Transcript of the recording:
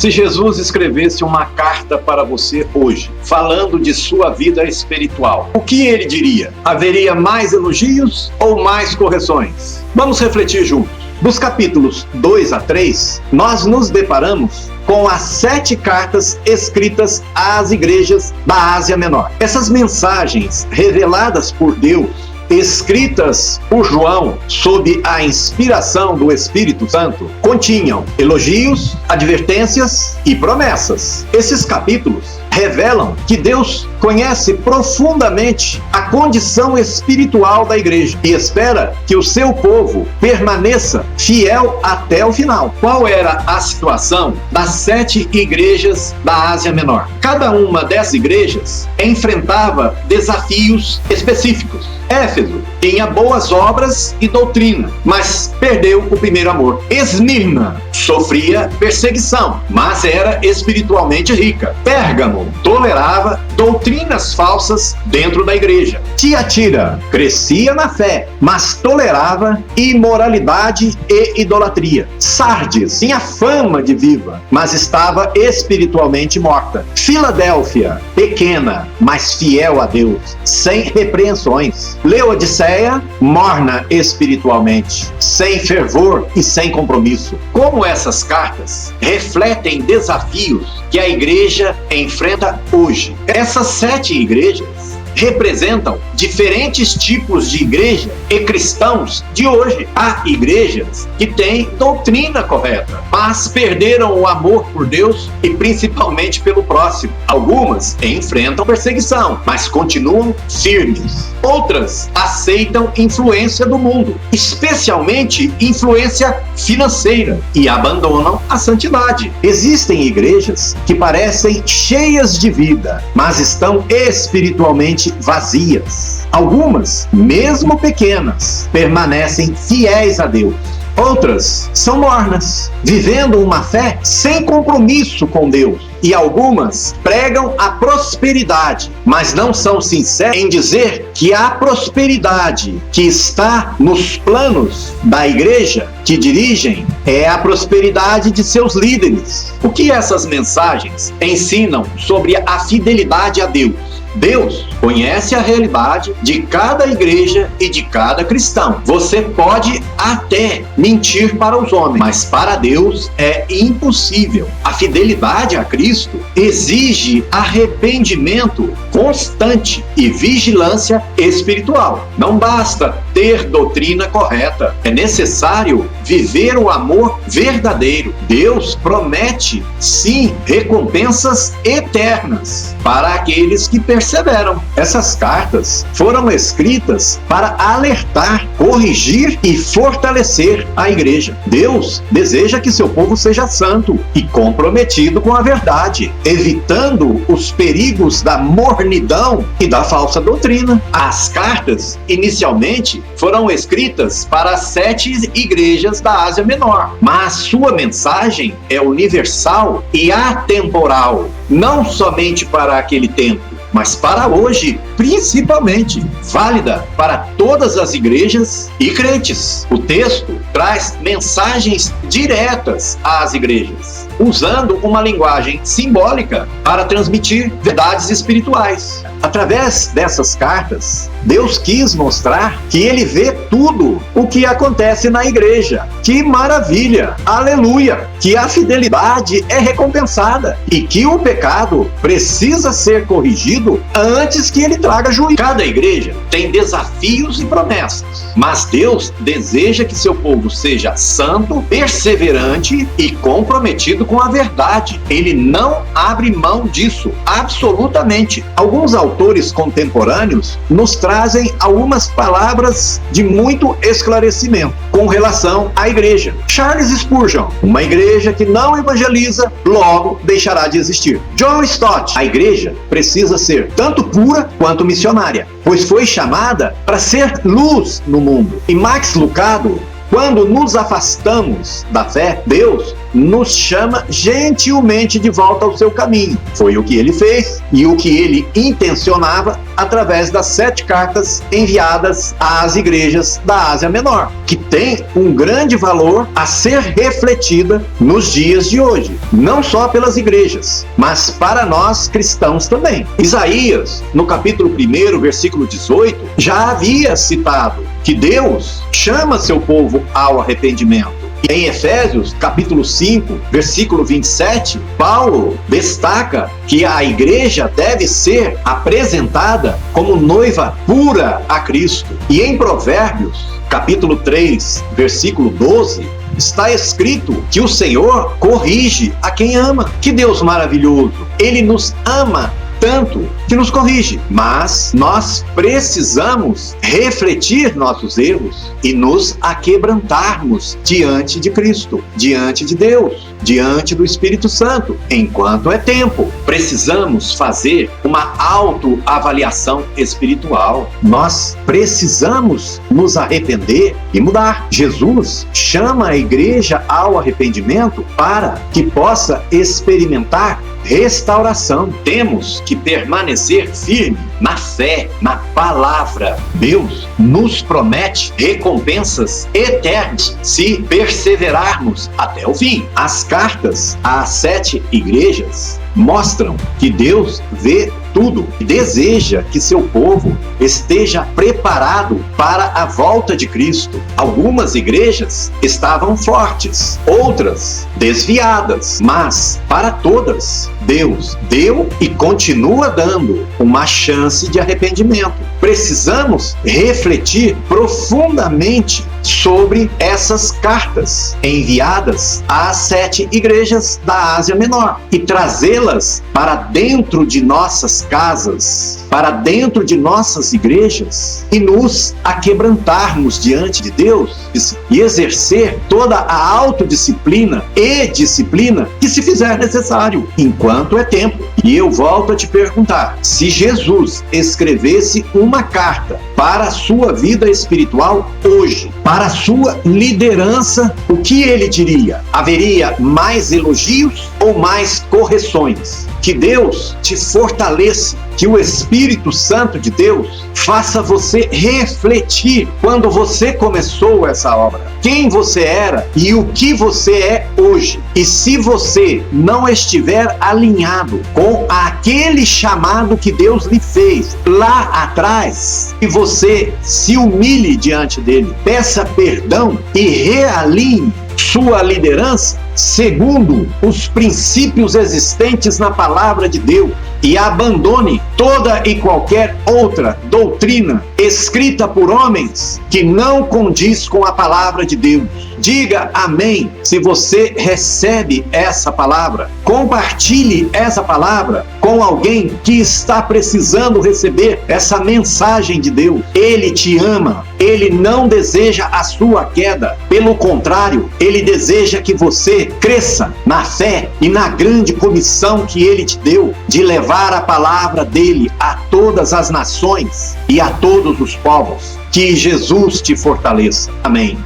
Se Jesus escrevesse uma carta para você hoje, falando de sua vida espiritual, o que ele diria? Haveria mais elogios ou mais correções? Vamos refletir juntos. Dos capítulos 2 a 3, nós nos deparamos com as 7 cartas escritas às igrejas da Ásia Menor. Essas mensagens reveladas por Deus, escritas por João sob a inspiração do Espírito Santo, continham elogios, advertências e promessas. Esses capítulos revelam que Deus conhece profundamente a condição espiritual da igreja e espera que o seu povo permaneça fiel até o final. Qual era a situação das 7 igrejas da Ásia Menor? Cada uma dessas igrejas enfrentava desafios específicos. Éfeso tinha boas obras e doutrina, mas perdeu o primeiro amor. Esmirna sofria perseguição, mas era espiritualmente rica. Pérgamo tolerava doutrinas falsas dentro da igreja. Tiatira crescia na fé, mas tolerava imoralidade e idolatria. Sardes tinha fama de viva, mas estava espiritualmente morta. Filadélfia, pequena, mas fiel a Deus, sem repreensões. Laodiceia, morna espiritualmente, sem fervor e sem compromisso. Como essas cartas refletem desafios que a igreja enfrenta hoje. Essas 7 igrejas representam diferentes tipos de igreja e cristãos de hoje. Há igrejas que têm doutrina correta, mas perderam o amor por Deus e principalmente pelo próximo. Algumas enfrentam perseguição, mas continuam firmes. Outras aceitam influência do mundo, especialmente influência financeira, e abandonam a santidade. Existem igrejas que parecem cheias de vida, mas estão espiritualmente vazias. Algumas, mesmo pequenas, permanecem fiéis a Deus. Outras são mornas, vivendo uma fé sem compromisso com Deus. E algumas pregam a prosperidade, mas não são sinceras em dizer que a prosperidade que está nos planos da igreja que dirigem é a prosperidade de seus líderes. O que essas mensagens ensinam sobre a fidelidade a Deus? Deus conhece a realidade de cada igreja e de cada cristão. Você pode até mentir para os homens, mas para Deus é impossível. A fidelidade a Cristo exige arrependimento constante e vigilância espiritual. Não basta ter doutrina correta, é necessário viver o amor verdadeiro. Deus promete, sim, recompensas eternas para aqueles que perseveram. Essas cartas foram escritas para alertar, corrigir e fortalecer a igreja. Deus deseja que seu povo seja santo e comprometido com a verdade, evitando os perigos da mornidão e da falsa doutrina. As cartas, inicialmente, foram escritas para as 7 igrejas da Ásia Menor, mas sua mensagem é universal e atemporal, não somente para aquele tempo, mas para hoje, principalmente, válida para todas as igrejas e crentes. O texto traz mensagens diretas às igrejas, usando uma linguagem simbólica para transmitir verdades espirituais. Através dessas cartas, Deus quis mostrar que Ele vê tudo o que acontece na igreja. Que maravilha! Aleluia! Que a fidelidade é recompensada e que o pecado precisa ser corrigido antes que ele traga juízo. Cada igreja tem desafios e promessas, mas Deus deseja que seu povo seja santo, perseverante e comprometido com a verdade. Ele não abre mão disso, absolutamente. Alguns autores contemporâneos nos trazem algumas palavras de muito esclarecimento com relação à igreja. Charles Spurgeon: uma igreja que não evangeliza, logo deixará de existir. John Stott: a igreja precisa ser tanto pura quanto missionária, pois foi chamada para ser luz no mundo. E Max Lucado Quando nos afastamos da fé, Deus nos chama gentilmente de volta ao seu caminho. Foi o que ele fez e o que ele intencionava através das 7 cartas enviadas às igrejas da Ásia Menor, que tem um grande valor a ser refletida nos dias de hoje, não só pelas igrejas, mas para nós cristãos também. Isaías, no capítulo 1, versículo 18, já havia citado que Deus chama seu povo ao arrependimento. Em Efésios, capítulo 5, versículo 27, Paulo destaca que a igreja deve ser apresentada como noiva pura a Cristo. E em Provérbios, capítulo 3, versículo 12, está escrito que o Senhor corrige a quem ama. Que Deus maravilhoso! Ele nos ama tanto que nos corrige, mas nós precisamos refletir nossos erros e nos aquebrantarmos diante de Cristo, diante de Deus, diante do Espírito Santo, enquanto é tempo. Precisamos fazer uma autoavaliação espiritual. Nós precisamos nos arrepender e mudar. Jesus chama a igreja ao arrependimento para que possa experimentar restauração. Temos que permanecer firme na fé, na palavra. Deus nos promete recompensas eternas se perseverarmos até o fim. As cartas às 7 igrejas mostram que Deus vê tudo e deseja que seu povo esteja preparado para a volta de Cristo. Algumas igrejas estavam fortes, outras desviadas, mas para todas Deus deu e continua dando uma chance de arrependimento. Precisamos refletir profundamente sobre essas cartas enviadas às 7 igrejas da Ásia Menor e trazê-las para dentro de nossas casas, para dentro de nossas igrejas e nos aquebrantarmos diante de Deus e exercer toda a autodisciplina e disciplina que se fizer necessário, enquanto é tempo. E eu volto a te perguntar, se Jesus escrevesse uma carta para a sua vida espiritual hoje, para a sua liderança, o que ele diria? Haveria mais elogios ou mais correções? Que Deus te fortaleça, que o Espírito Santo de Deus faça você refletir quando você começou essa obra, quem você era e o que você é hoje. E se você não estiver alinhado com aquele chamado que Deus lhe fez lá atrás, que você se humilhe diante dele, peça perdão e realinhe sua liderança segundo os princípios existentes na palavra de Deus e abandone toda e qualquer outra doutrina escrita por homens que não condiz com a palavra de Deus. Diga amém se você recebe essa palavra. Compartilhe essa palavra com alguém que está precisando receber essa mensagem de Deus. Ele te ama. Ele não deseja a sua queda. Pelo contrário, ele deseja que você cresça na fé e na grande comissão que ele te deu de levar a palavra dele a todas as nações e a todos os povos. Que Jesus te fortaleça. Amém.